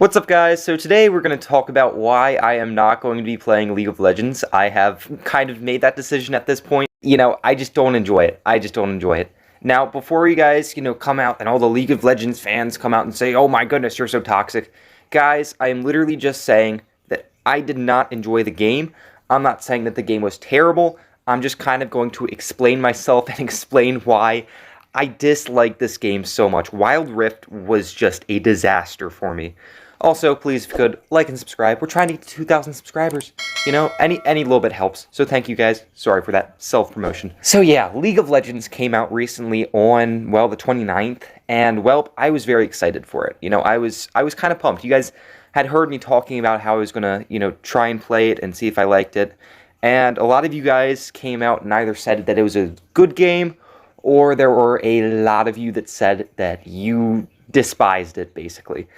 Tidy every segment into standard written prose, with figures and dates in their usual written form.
What's up, guys? So today we're going to talk about why I am not going to be playing League of Legends. I have kind of made that decision at this point. I just don't enjoy it. I just don't enjoy it. Now, before you guys, come out and all the League of Legends fans come out and say, oh my goodness, you're so toxic. Guys, I am literally just saying that I did not enjoy the game. I'm not saying that the game was terrible. I'm just kind of going to explain myself and explain why I dislike this game so much. Wild Rift was just a disaster for me. Also, please, if you could, like and subscribe. We're trying to get to 2,000 subscribers. Any little bit helps. So thank you guys. Sorry for that self-promotion. So yeah, League of Legends came out recently on, well, the 29th. And, well, I was very excited for it. I was kind of pumped. You guys had heard me talking about how I was going to, try and play it and see if I liked it. And a lot of you guys came out and either said that it was a good game, or there were a lot of you that said that you despised it, basically.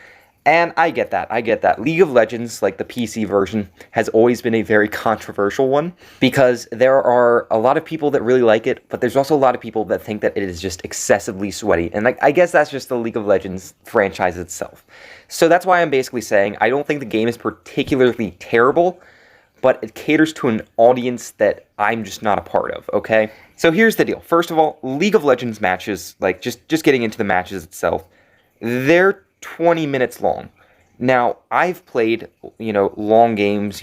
And I get that. League of Legends, like the PC version, has always been a very controversial one, because there are a lot of people that really like it, but there's also a lot of people that think that it is just excessively sweaty. And I guess that's just the League of Legends franchise itself. So that's why I'm basically saying I don't think the game is particularly terrible, but it caters to an audience that I'm just not a part of, okay? So here's the deal. First of all, League of Legends matches, like just getting into the matches itself, they're 20 minutes long. Now, I've played, long games,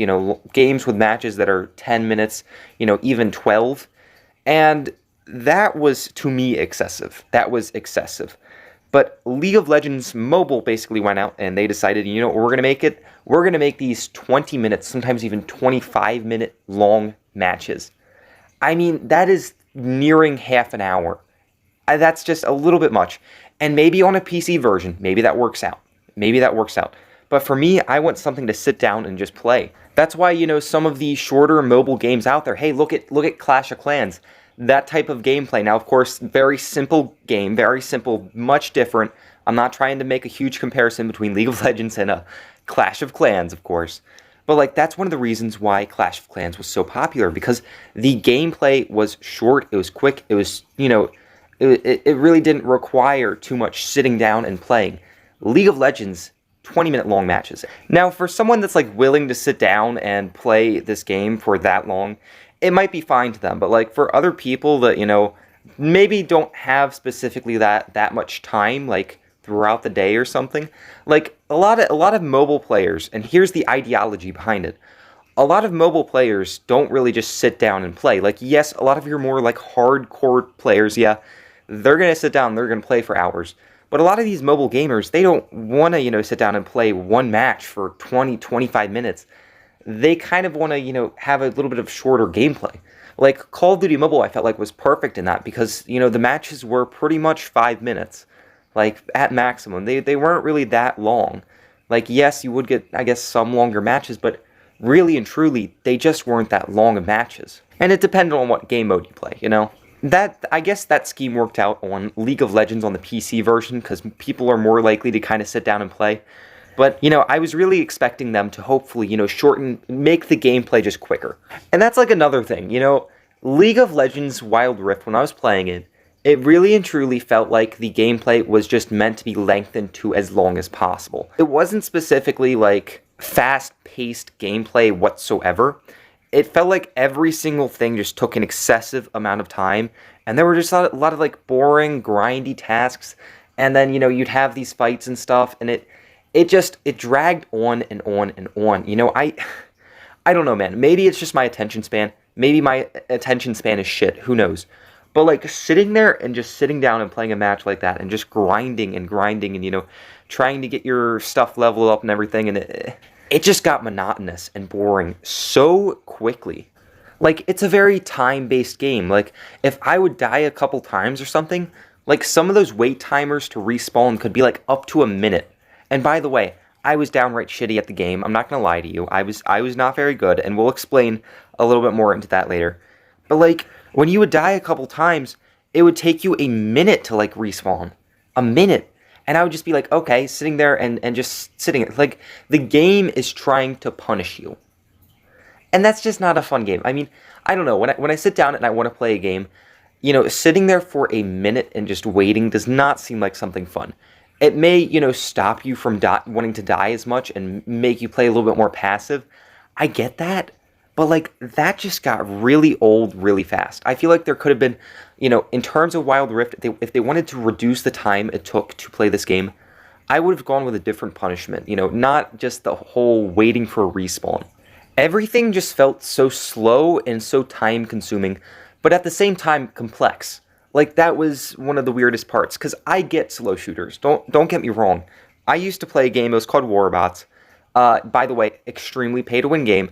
games with matches that are 10 minutes, even 12, and that was, to me, excessive. That was excessive. But League of Legends Mobile basically went out and they decided, what we're going to make it? We're going to make these 20 minutes, sometimes even 25-minute long matches. I mean, that is nearing half an hour. That's just a little bit much. And maybe on a PC version, maybe that works out. But for me, I want something to sit down and just play. That's why, some of the shorter mobile games out there, hey, look at Clash of Clans. That type of gameplay. Now, of course, very simple game, very simple, much different. I'm not trying to make a huge comparison between League of Legends and Clash of Clans, of course. But, that's one of the reasons why Clash of Clans was so popular, because the gameplay was short, it was quick, it was, it really didn't require too much sitting down and playing. League of Legends, 20-minute long matches. Now, for someone that's, willing to sit down and play this game for that long, it might be fine to them. But, for other people that, maybe don't have specifically that much time, throughout the day or something, a lot of mobile players, and here's the ideology behind it. A lot of mobile players don't really just sit down and play. Yes, a lot of your more, hardcore players, yeah, they're going to sit down, they're going to play for hours. But a lot of these mobile gamers, they don't want to, sit down and play one match for 20, 25 minutes. They kind of want to, have a little bit of shorter gameplay. Call of Duty Mobile, I felt like was perfect in that, because, the matches were pretty much 5 minutes. At maximum. They weren't really that long. Yes, you would get, I guess, some longer matches, but really and truly, they just weren't that long of matches. And it depended on what game mode you play, I guess that scheme worked out on League of Legends on the PC version, because people are more likely to kind of sit down and play. But, I was really expecting them to hopefully, make the gameplay just quicker. And that's another thing, League of Legends Wild Rift, when I was playing it, it really and truly felt like the gameplay was just meant to be lengthened to as long as possible. It wasn't specifically, fast-paced gameplay whatsoever. It felt like every single thing just took an excessive amount of time, and there were just a lot of boring, grindy tasks, and then, you'd have these fights and stuff, and it dragged on and on and on. I don't know, man. Maybe it's just my attention span. Maybe my attention span is shit. Who knows? But, sitting there and just sitting down and playing a match like that and just grinding and, trying to get your stuff leveled up and everything, and it just got monotonous and boring so quickly. It's a very time-based game. If I would die a couple times or something, some of those wait timers to respawn could be, up to a minute. And by the way, I was downright shitty at the game. I'm not going to lie to you. I was not very good, and we'll explain a little bit more into that later. But, when you would die a couple times, it would take you a minute to, respawn. A minute. And I would just be okay, sitting there and just sitting. The game is trying to punish you. And that's just not a fun game. I mean, I don't know. When I sit down and I want to play a game, sitting there for a minute and just waiting does not seem like something fun. It may, stop you from wanting to die as much and make you play a little bit more passive. I get that, but like that just got really old really fast. I feel like there could have been, in terms of Wild Rift, if they wanted to reduce the time it took to play this game, I would have gone with a different punishment, not just the whole waiting for a respawn. Everything just felt so slow and so time consuming, but at the same time complex. Like, that was one of the weirdest parts, because I get slow shooters. Don't get me wrong. I used to play a game, it was called Warbots. By the way, extremely pay-to-win game.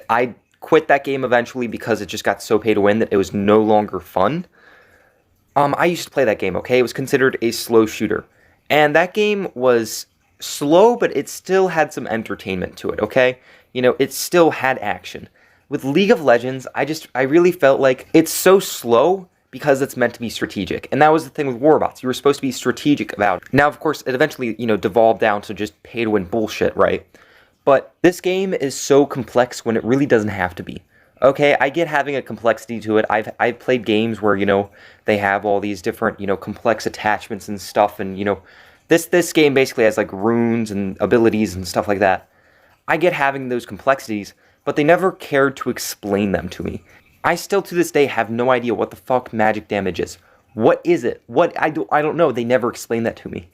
I quit that game eventually because it just got so pay-to-win that it was no longer fun. I used to play that game, okay? It was considered a slow shooter. And that game was slow, but it still had some entertainment to it, okay? It still had action. With League of Legends, I really felt like it's so slow because it's meant to be strategic. And that was the thing with Warbots. You were supposed to be strategic about it. Now, of course, it eventually, devolved down to just pay-to-win bullshit, right? But this game is so complex when it really doesn't have to be. Okay, I get having a complexity to it. I've played games where, they have all these different, complex attachments and stuff. And, this game basically has, like, runes and abilities and stuff like that. I get having those complexities, but they never cared to explain them to me. I still, to this day, have no idea what the fuck magic damage is. What is it? I don't know. They never explained that to me.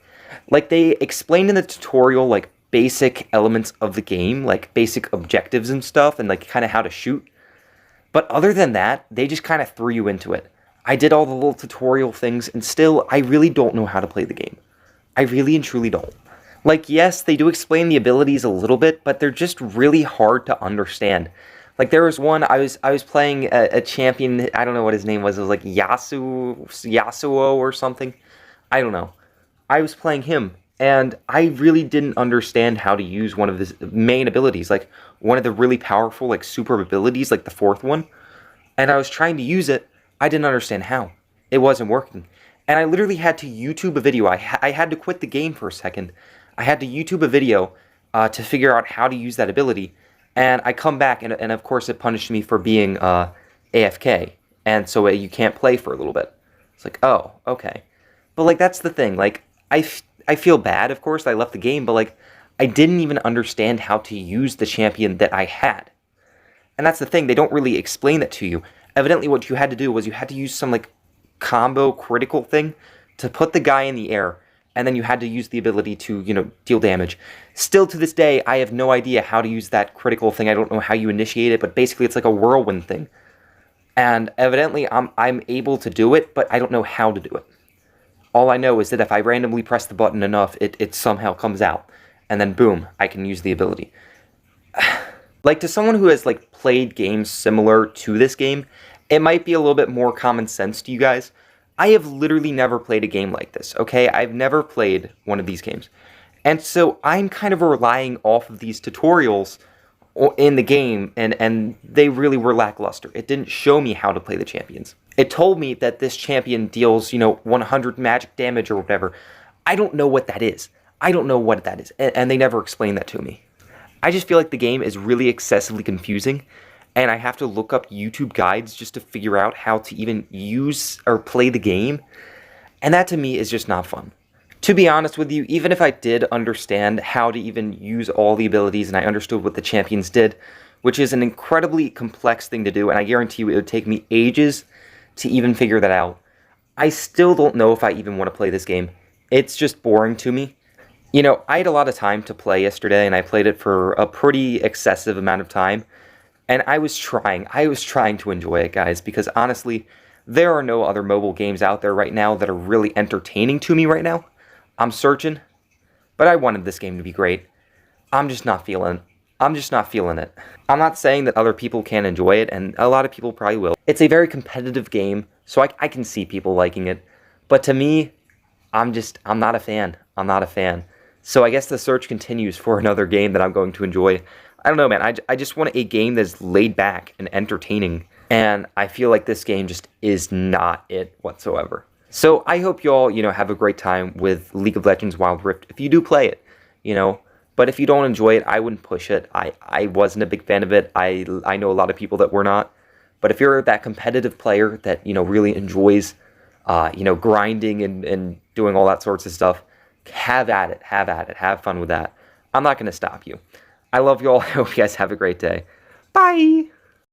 Like, they explained in the tutorial, like, basic elements of the game, like, basic objectives and stuff, and, like, kind of how to shoot. But other than that, they just kind of threw you into it. I did all the little tutorial things, and still, I really don't know how to play the game. I really and truly don't. Like, yes, they do explain the abilities a little bit, but they're just really hard to understand. Like, there was one, I was playing a champion, I don't know what his name was, it was like Yasuo or something. I don't know. I was playing him, and I really didn't understand how to use one of his main abilities, like, one of the really powerful, like, super abilities, like the fourth one. And I was trying to use it, I didn't understand how. It wasn't working. And I literally had to YouTube a video. I had to quit the game for a second. I had to YouTube a video to figure out how to use that ability. And I come back, and of course it punished me for being AFK. And so you can't play for a little bit. It's like, oh, okay. But, like, that's the thing. Like, I feel bad, of course, that I left the game. But, like, I didn't even understand how to use the champion that I had. And that's the thing. They don't really explain that to you. Evidently, what you had to do was you had to use some, like, combo critical thing to put the guy in the air. And then you had to use the ability to, deal damage. Still to this day, I have no idea how to use that critical thing. I don't know how you initiate it, but basically it's like a whirlwind thing. And evidently I'm able to do it, but I don't know how to do it. All I know is that if I randomly press the button enough, it somehow comes out. And then boom, I can use the ability. Like, to someone who has, like, played games similar to this game, it might be a little bit more common sense to you guys. I have literally never played a game like this, okay? I've never played one of these games. And so I'm kind of relying off of these tutorials in the game, and they really were lackluster. It didn't show me how to play the champions. It told me that this champion deals, 100 magic damage or whatever. I don't know what that is. I don't know what that is, and they never explained that to me. I just feel like the game is really excessively confusing, and I have to look up YouTube guides just to figure out how to even use or play the game. And that to me is just not fun. To be honest with you, even if I did understand how to even use all the abilities and I understood what the champions did, which is an incredibly complex thing to do, and I guarantee you it would take me ages to even figure that out, I still don't know if I even want to play this game. It's just boring to me. I had a lot of time to play yesterday, and I played it for a pretty excessive amount of time. And I was trying to enjoy it, guys, because honestly, there are no other mobile games out there right now that are really entertaining to me right now. I'm searching, but I wanted this game to be great. I'm just not feeling it. I'm not saying that other people can't enjoy it, and a lot of people probably will. It's a very competitive game, so I can see people liking it. But to me, I'm not a fan. I'm not a fan. So I guess the search continues for another game that I'm going to enjoy. I don't know, man. I just want a game that's laid back and entertaining. And I feel like this game just is not it whatsoever. So I hope you all, have a great time with League of Legends Wild Rift. If you do play it, But if you don't enjoy it, I wouldn't push it. I wasn't a big fan of it. I know a lot of people that were not. But if you're that competitive player that, really enjoys, grinding and doing all that sorts of stuff, have at it. Have at it. Have fun with that. I'm not going to stop you. I love you all. I hope you guys have a great day. Bye!